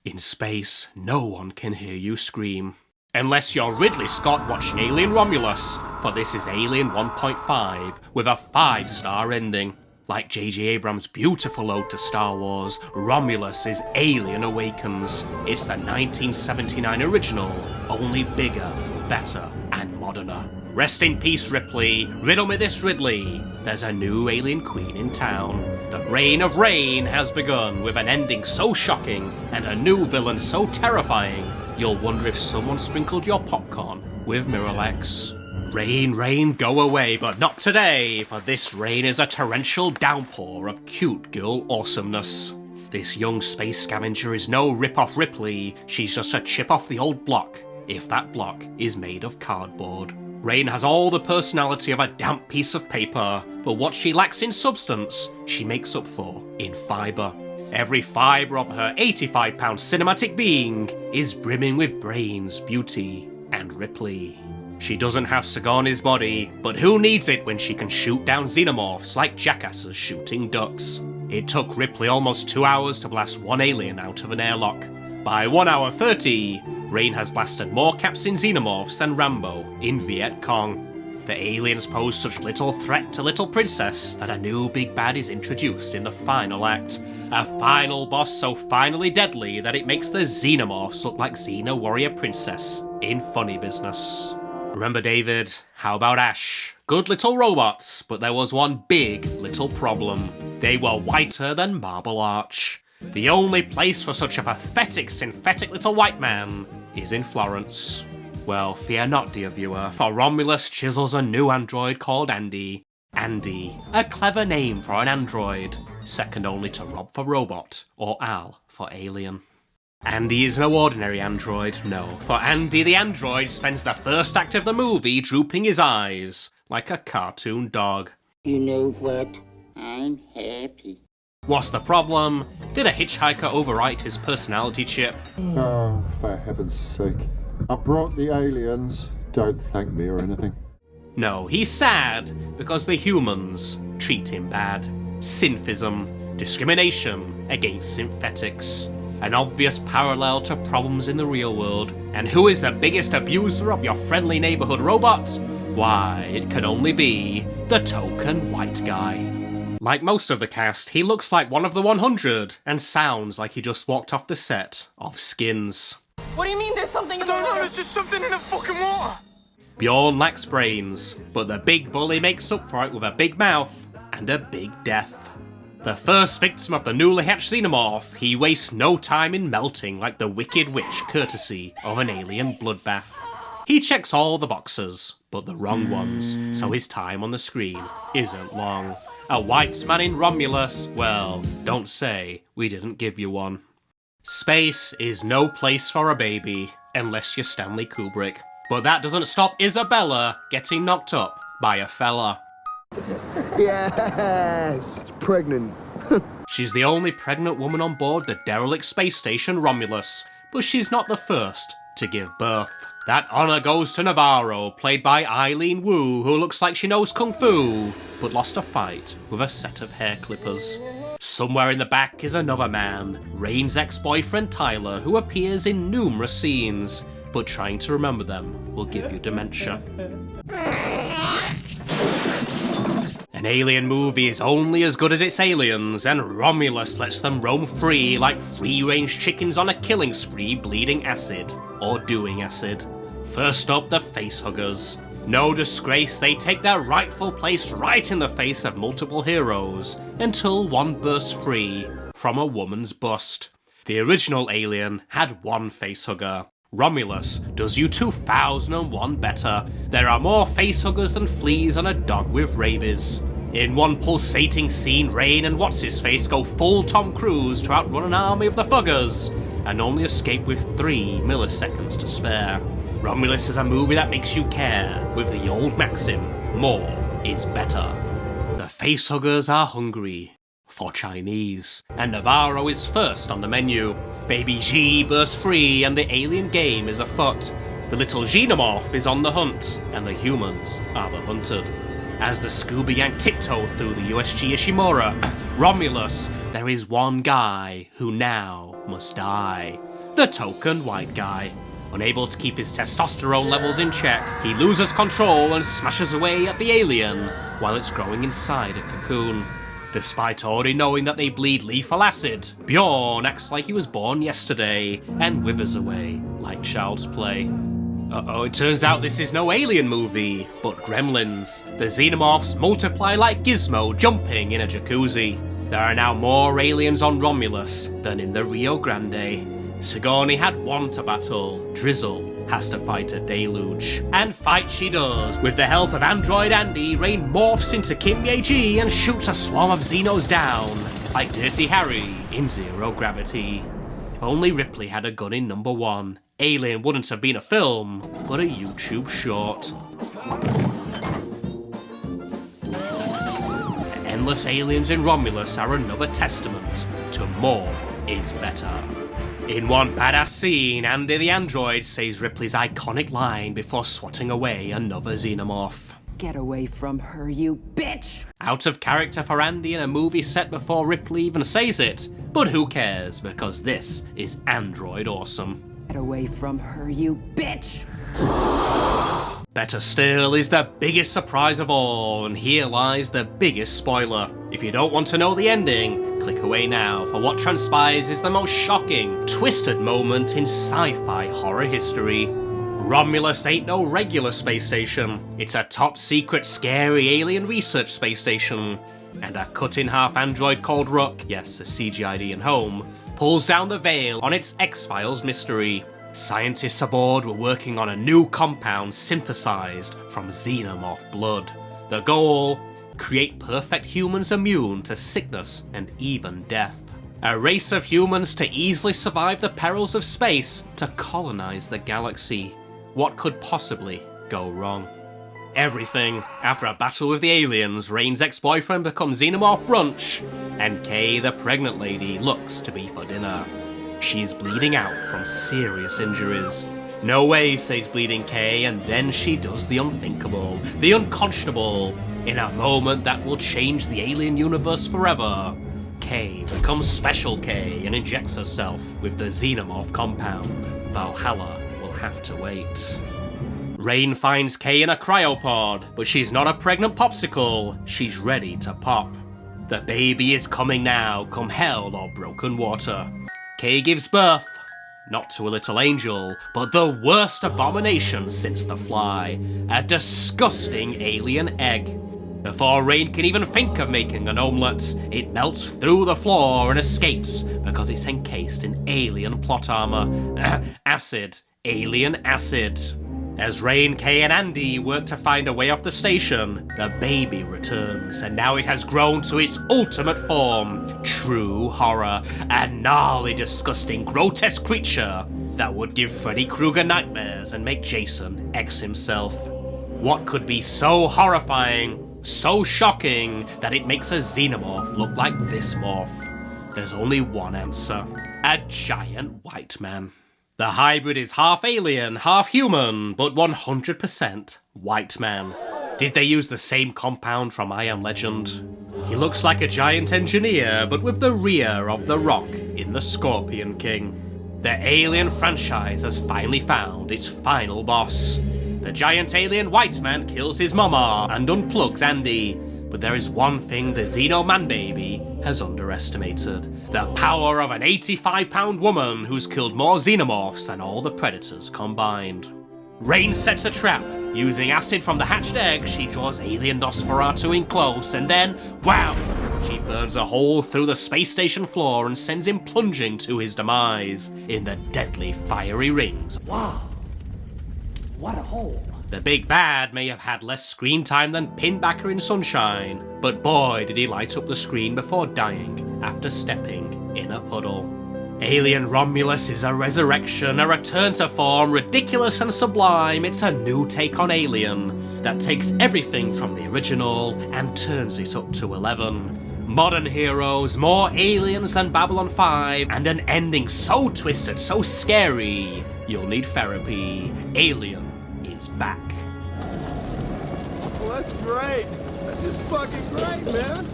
In space, no one can hear you scream. Unless you're Ridley Scott watching Alien Romulus, for this is Alien 1.5 with a 5-star ending. Like J.J. Abrams' beautiful ode to Star Wars, Romulus is Alien Awakens. It's the 1979 original, only bigger, better, and moderner. Rest in peace, Ripley. Riddle me this, Ridley. There's a new alien queen in town. The reign of rain has begun with an ending so shocking and a new villain so terrifying, you'll wonder if someone sprinkled your popcorn with Miralax. Rain, rain, go away, but not today, for this rain is a torrential downpour of cute girl awesomeness. This young space scavenger is no rip-off Ripley, she's just a chip off the old block, if that block is made of cardboard. Rain has all the personality of a damp piece of paper, but what she lacks in substance, she makes up for in fibre. Every fibre of her 85-pound cinematic being is brimming with brains, beauty, and Ripley. She doesn't have Sigourney's body, but who needs it when she can shoot down xenomorphs like jackasses shooting ducks? It took Ripley almost 2 hours to blast one alien out of an airlock. By 1 hour 30, Rain has blasted more captain xenomorphs than Rambo in Viet Cong. The aliens pose such little threat to Little Princess that a new big bad is introduced in the final act. A final boss so finally deadly that it makes the xenomorphs look like Xena Warrior Princess in funny business. Remember, David, how about Ash? Good little robots, but there was one big little problem. They were whiter than Marble Arch. The only place for such a pathetic, synthetic little white man is in Florence. Well, fear not, dear viewer, for Romulus chisels a new android called Andy. Andy, a clever name for an android, second only to Rob for robot, or Al for alien. Andy is no ordinary android, no, for Andy the android spends the first act of the movie drooping his eyes, like a cartoon dog. You know what? I'm happy. What's the problem? Did a hitchhiker overwrite his personality chip? Oh, for heaven's sake. I brought the aliens. Don't thank me or anything. No, he's sad because the humans treat him bad. Synthism, discrimination against synthetics. An obvious parallel to problems in the real world. And who is the biggest abuser of your friendly neighborhood robot? Why, it can only be the token white guy. Like most of the cast, he looks like one of the 100 and sounds like he just walked off the set of Skins. What do you mean there's something in the water? I don't know, there's just something in the fucking water! Bjorn lacks brains, but the big bully makes up for it with a big mouth and a big death. The first victim of the newly hatched xenomorph, he wastes no time in melting like the Wicked Witch courtesy of an alien bloodbath. He checks all the boxes, but the wrong ones, so his time on the screen isn't long. A white man in Romulus, well, don't say we didn't give you one. Space is no place for a baby, unless you're Stanley Kubrick. But that doesn't stop Isabella getting knocked up by a fella. Yes, it's pregnant. She's the only pregnant woman on board the derelict space station Romulus, but she's not the first to give birth. That honour goes to Navarro, played by Eileen Wu, who looks like she knows Kung Fu, but lost a fight with a set of hair clippers. Somewhere in the back is another man, Rain's ex-boyfriend Tyler, who appears in numerous scenes, but trying to remember them will give you dementia. An alien movie is only as good as its aliens, and Romulus lets them roam free like free-range chickens on a killing spree bleeding acid, or doing acid. First up, the Facehuggers. No disgrace, they take their rightful place right in the face of multiple heroes, until one bursts free from a woman's bust. The original Alien had one Facehugger. Romulus does you 2001 better. There are more facehuggers than fleas on a dog with rabies. In one pulsating scene, Rain and What's-His-Face go full Tom Cruise to outrun an army of the Fuggers, and only escape with 3 milliseconds to spare. Romulus is a movie that makes you care, with the old maxim, more is better. The facehuggers are hungry for Chinese, and Navarro is first on the menu. Baby G bursts free and the alien game is afoot. The little xenomorph is on the hunt, and the humans are the hunted. As the Scooby Gang tiptoe through the USG Ishimura, Romulus, there is one guy who now must die. the token white guy. Unable to keep his testosterone levels in check, he loses control and smashes away at the alien while it's growing inside a cocoon. Despite already knowing that they bleed lethal acid, Bjorn acts like he was born yesterday and withers away like child's play. Uh-oh, it turns out this is no alien movie, but Gremlins. The xenomorphs multiply like Gizmo jumping in a jacuzzi. There are now more aliens on Romulus than in the Rio Grande. Sigourney had one to battle. Drizzle has to fight a deluge. And fight she does. With the help of Android Andy, Rain morphs into Kim Ye-ji and shoots a swarm of Xenos down, like Dirty Harry in Zero Gravity. If only Ripley had a gun in number 1, Alien wouldn't have been a film, but a YouTube short. The endless aliens in Romulus are another testament to more is better. In one badass scene, Andy the android says Ripley's iconic line before swatting away another xenomorph. Get away from her, you bitch! Out of character for Andy in a movie set before Ripley even says it, but who cares, because this is Android awesome. Get away from her, you bitch! Better still is the biggest surprise of all, and here lies the biggest spoiler. If you don't want to know the ending, click away now, for what transpires is the most shocking, twisted moment in sci-fi horror history. Romulus ain't no regular space station. It's a top-secret, scary alien research space station. And a cut-in-half android called Rook, yes, a CGID and home, pulls down the veil on its X-Files mystery. Scientists aboard were working on a new compound synthesized from xenomorph blood. The goal? Create perfect humans immune to sickness and even death. A race of humans to easily survive the perils of space to colonize the galaxy. What could possibly go wrong? Everything. After a battle with the aliens, Rain's ex-boyfriend becomes Xenomorph Brunch, and Kay, the pregnant lady, looks to be for dinner. She's bleeding out from serious injuries. No way, says Bleeding Kay, and then she does the unthinkable, the unconscionable. In a moment that will change the alien universe forever, Kay becomes Special K and injects herself with the xenomorph compound. Valhalla will have to wait. Rain finds Kay in a cryopod, but she's not a pregnant popsicle, she's ready to pop. The baby is coming now, come hell or broken water. Kay gives birth, not to a little angel, but the worst abomination since the Fly, a disgusting alien egg. Before Rain can even think of making an omelette, it melts through the floor and escapes because it's encased in alien plot armor. Acid. Alien acid. As Rain, Kay and Andy work to find a way off the station, the baby returns, and now it has grown to its ultimate form. True horror. A gnarly, disgusting, grotesque creature that would give Freddy Krueger nightmares and make Jason X himself. What could be so horrifying, so shocking, that it makes a xenomorph look like this morph? There's only one answer. A giant white man. The hybrid is half alien, half human, but 100% white man. Did they use the same compound from I Am Legend? He looks like a giant engineer, but with the rear of The Rock in The Scorpion King. The Alien franchise has finally found its final boss. The giant alien white man kills his mama and unplugs Andy. But there is one thing the Xeno Man Baby has underestimated. The power of an 85-pound woman who's killed more xenomorphs than all the predators combined. Rain sets a trap. Using acid from the hatched egg, she draws alien Nosferatu in close, and then, wow! She burns a hole through the space station floor and sends him plunging to his demise in the deadly fiery rings. Wow. What a hole. The big bad may have had less screen time than Pinbacker in Sunshine, but boy did he light up the screen before dying after stepping in a puddle. Alien Romulus is a resurrection, a return to form, ridiculous and sublime. It's a new take on Alien that takes everything from the original and turns it up to 11. Modern heroes, more aliens than Babylon 5, and an ending so twisted, so scary, you'll need therapy. Alien is back. Well, that's great. That's just fucking great, man.